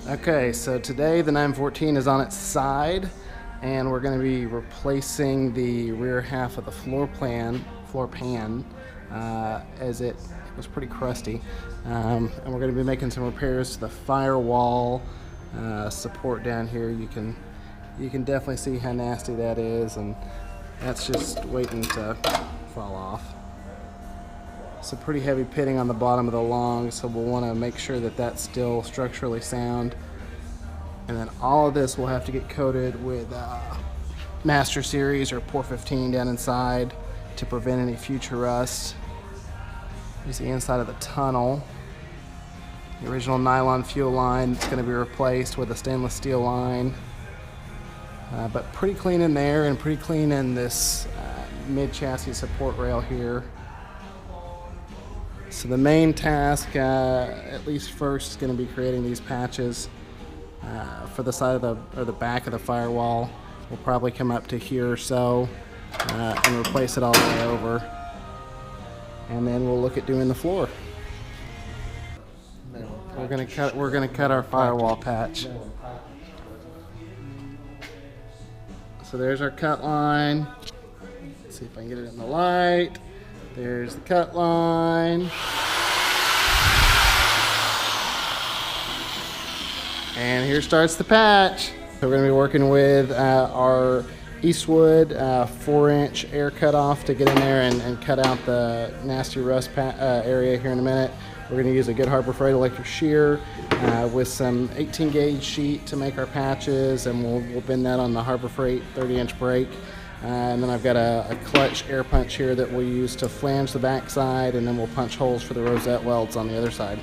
Okay, so today the 914 is on its side, and we're going to be replacing the rear half of the floor pan, as it was pretty crusty. And we're going to be making some repairs to the firewall support down here. You can definitely see how nasty that is, and that's just waiting to fall off. Some pretty heavy pitting on the bottom of the long, so we'll want to make sure that that's still structurally sound. And then all of this will have to get coated with Master Series or Por 15 down inside to prevent any future rust. Here's the inside of the tunnel. The original nylon fuel line is going to be replaced with a stainless steel line. But pretty clean in there, and pretty clean in this mid-chassis support rail here. So the main task, at least first, is going to be creating these patches for the side of the back of the firewall. We'll probably come up to here or so and replace it all the way over, and then we'll look at doing the floor. We're gonna cut our firewall patch. So there's our cut line. Let's see if I can get it in the light. There's the cut line. And here starts the patch. So we're going to be working with our Eastwood 4-inch air cutoff to get in there and cut out the nasty rust area here in a minute. We're going to use a good Harbor Freight electric shear with some 18 gauge sheet to make our patches, and we'll bend that on the Harbor Freight 30-inch brake. And then I've got a clutch air punch here that we'll use to flange the backside, and then we'll punch holes for the rosette welds on the other side.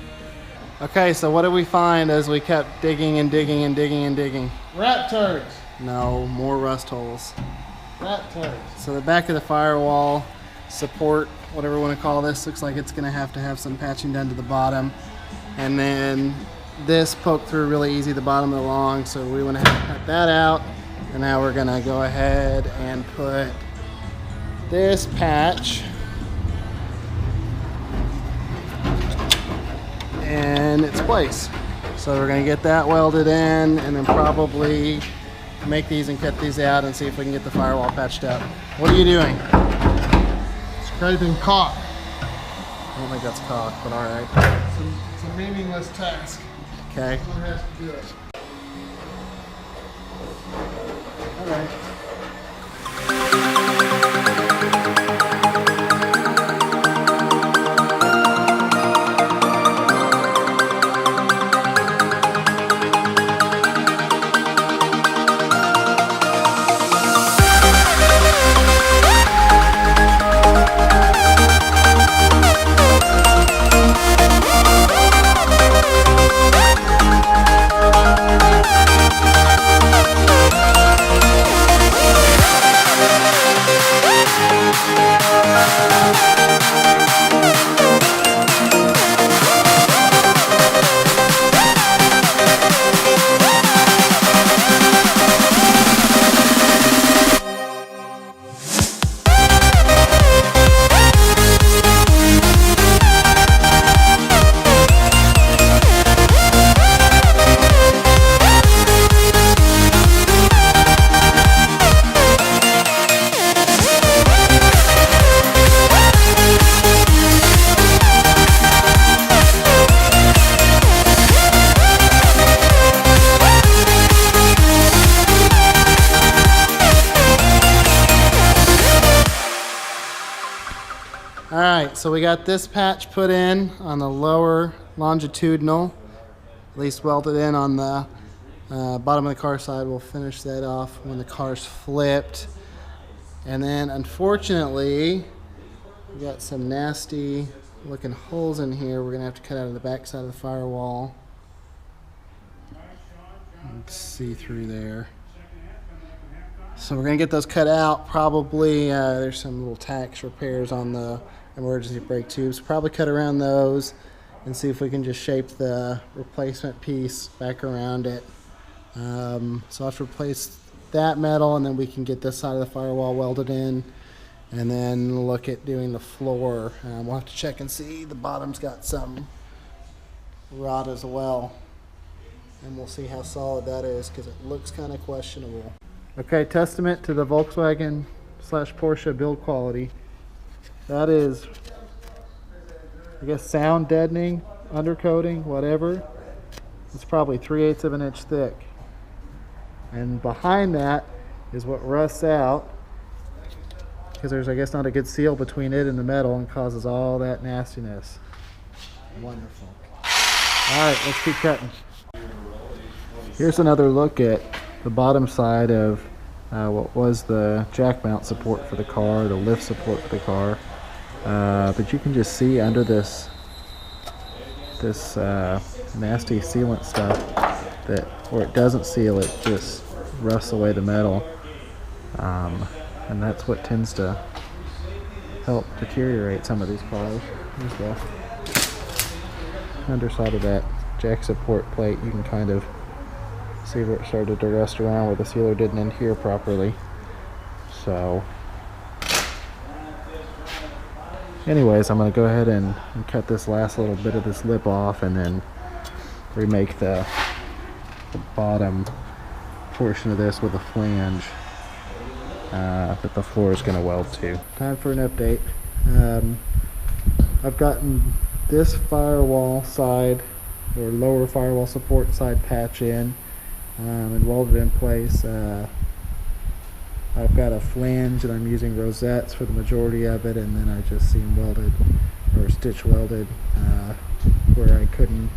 Okay, so what did we find as we kept digging and digging and digging and digging? Rat turds. No, more rust holes. Rat turds. So the back of the firewall support, whatever you want to call this, looks like it's going to have some patching done to the bottom. And then this poked through really easy, the bottom of the long, so we went ahead and cut that out. And now we're going to go ahead and put this patch in its place. So we're going to get that welded in, and then probably make these and cut these out and see if we can get the firewall patched up. What are you doing? Scraping caulk. I don't think that's caulk, but all right. It's a meaningless task. Okay. Someone has to do it. All right. Alright, so we got this patch put in on the lower longitudinal, at least welded in on the bottom of the car side. We'll finish that off when the car's flipped. And then unfortunately, we got some nasty looking holes in here we're going to have to cut out of the back side of the firewall. You can see through there. So we're going to get those cut out. Probably there's some little tax repairs on the emergency brake tubes. Probably cut around those and see if we can just shape the replacement piece back around it. So I'll have to replace that metal, and then we can get this side of the firewall welded in, and then look at doing the floor. We'll have to check and see. The bottom's got some rot as well. and we'll see how solid that is because it looks kind of questionable. Okay, testament to the Volkswagen slash Porsche build quality. That is, I guess, sound deadening, undercoating, whatever. It's probably 3/8 of an inch thick. And behind that is what rusts out because there's, I guess, not a good seal between it and the metal and causes all that nastiness. Wonderful. All right, let's keep cutting. Here's another look at the bottom side of what was the jack mount support for the car, the lift support for the car. But you can just see under this nasty sealant stuff that where it doesn't seal, it just rusts away the metal. And that's what tends to help deteriorate some of these cars. Here's the underside of that jack support plate. You can kind of see where it started to rust around where the sealer didn't adhere properly. So anyways, I'm going to go ahead and cut this last little bit of this lip off and then remake the bottom portion of this with a flange that the floor is going to weld to. Time for an update. I've gotten this firewall side or lower firewall support side patch in and welded in place. I've got a flange and I'm using rosettes for the majority of it, and then I just seam welded or stitch welded where I couldn't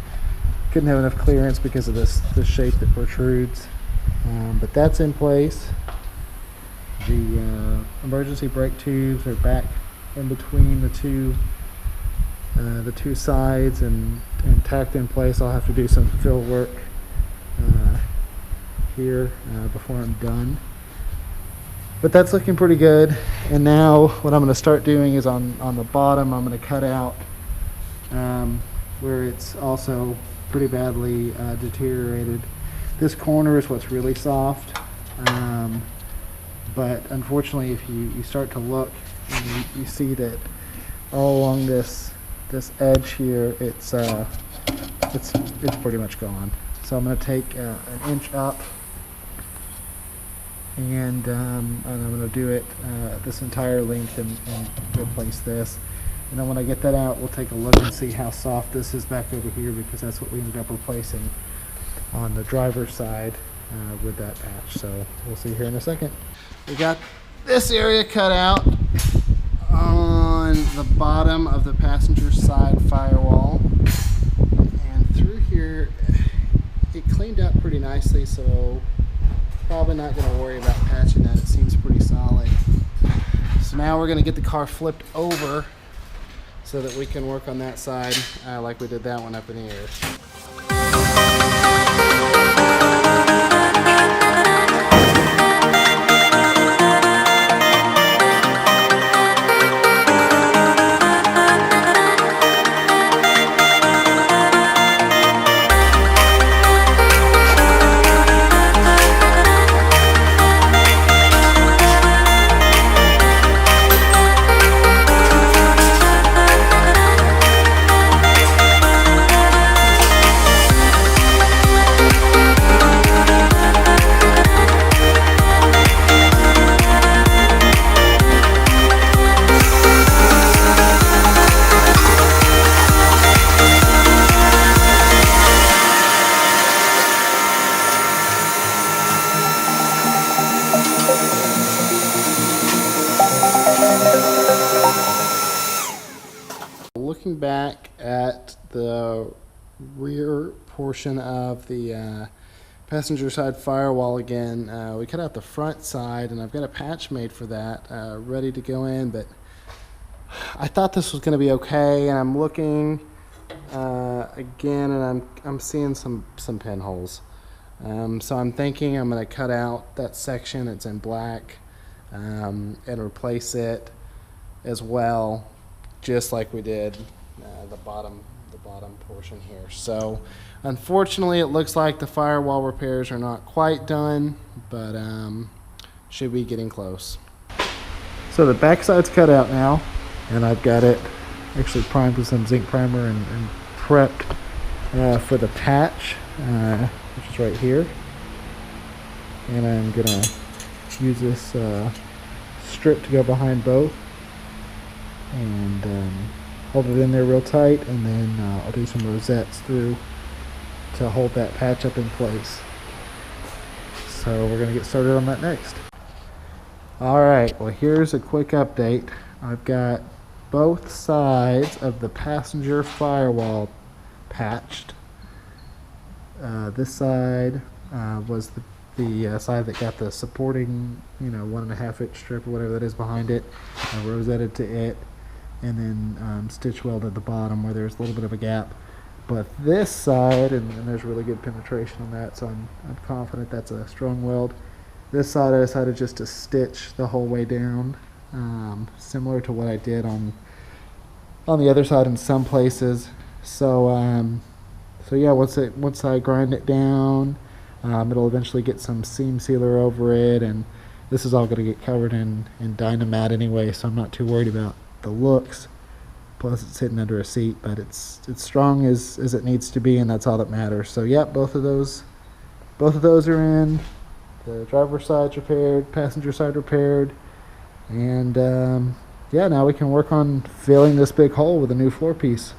have enough clearance because of the shape that protrudes. But that's in place. The emergency brake tubes are back in between the two sides and tacked in place. I'll have to do some fill work here before I'm done. But that's looking pretty good. And now what I'm going to start doing is on the bottom, I'm going to cut out where it's also pretty badly deteriorated. This corner is what's really soft. But unfortunately, if you start to look, and you see that all along this edge here, it's pretty much gone. So I'm going to take an inch up, and I'm going to do it this entire length and replace this. And then when I get that out, we'll take a look and see how soft this is back over here, because that's what we ended up replacing on the driver's side with that patch. So we'll see here in a second. We got this area cut out on the bottom of the passenger side firewall, and through here it cleaned up pretty nicely, so probably not going to worry about patching that. It seems pretty solid. So now we're going to get the car flipped over so that we can work on that side like we did that one up in the air. Looking back at the rear portion of the passenger side firewall again, we cut out the front side, and I've got a patch made for that ready to go in, but I thought this was going to be okay, and I'm looking again, and I'm seeing some pinholes. So I'm thinking I'm going to cut out that section that's in black and replace it as well, just like we did the bottom portion here. So unfortunately, it looks like the firewall repairs are not quite done, but should be getting close. So the backside's cut out now, and I've got it actually primed with some zinc primer and prepped for the patch. which is right here. And I'm gonna use this strip to go behind both and hold it in there real tight, and then I'll do some rosettes through to hold that patch up in place. So we're gonna get started on that next. Alright, well here's a quick update. I've got both sides of the passenger firewall patched. This side was the side that got the supporting, 1.5 inch strip or whatever that is behind it. I rosetted to it, and then stitch welded the bottom where there's a little bit of a gap. But this side, and there's really good penetration on that, so I'm confident that's a strong weld. This side I decided just to stitch the whole way down, similar to what I did on the other side in some places. So yeah, once I grind it down, it'll eventually get some seam sealer over it, and this is all going to get covered in Dynamat anyway, so I'm not too worried about the looks. Plus it's sitting under a seat, but it's strong as it needs to be, and that's all that matters. So yeah, both of those are in. The driver's side's repaired, passenger side repaired, and yeah, now we can work on filling this big hole with a new floor piece.